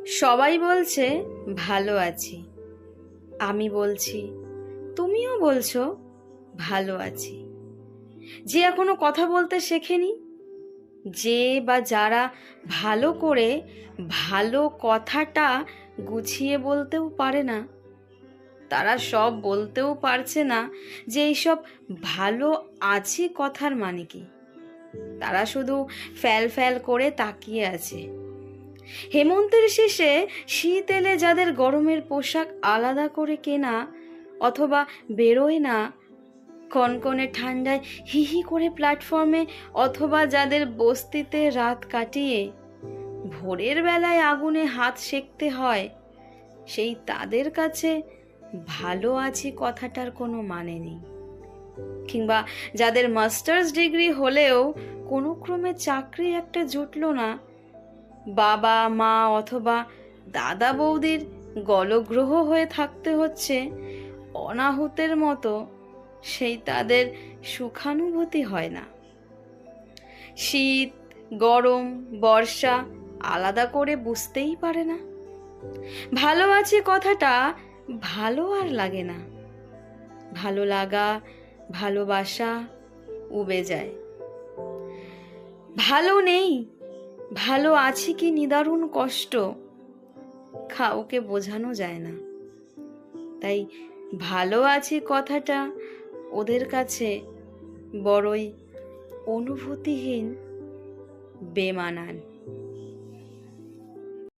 সবাই বলছে ভালো আছি, আমি বলছি তুমিও বলছো ভালো আছি। যে এখনো কথা বলতে শেখেনি, যে বা যারা ভালো করে ভালো কথাটা গুছিয়ে বলতেও পারে না, তারা সব বলতেও পারছে না যে এইসব ভালো আছি কথার মানে কি। তারা শুধু ফ্যাল ফ্যাল করে তাকিয়ে আছে। হেমন্তের শেষে শীত এলে যাদের গরমের পোশাক আলাদা করে কেনা অথবা বেরোয় না, কনকনে ঠান্ডায় হি হি করে প্ল্যাটফর্মে অথবা যাদের বস্তিতে রাত কাটিয়ে ভোরের বেলায় আগুনে হাত সেঁকতে হয়, সেই তাদের কাছে ভালো আছি কথাটার কোনো মানে নেই। কিংবা যাদের মাস্টার্স ডিগ্রি হলেও কোনো ক্রমে চাকরি একটা জুটল না, বাবা মা অথবা দাদা বৌদির গলগ্রহ হয়ে থাকতে হচ্ছে অনাহুতের মতো, সেই তাদের সুখানুভূতি হয় না। শীত, গরম, বর্ষা আলাদা করে বুঝতেই পারে না। ভালো আছে কথাটা ভালো আর লাগে না। ভালো লাগা, ভালোবাসা উবে যায়। ভালো নেই, ভালো আছি কি নিদারুণ কষ্ট, কাউকে বোঝানো যায় না। তাই ভালো আছি কথাটা ওদের কাছে বড়ই অনুভূতিহীন, বেমানান।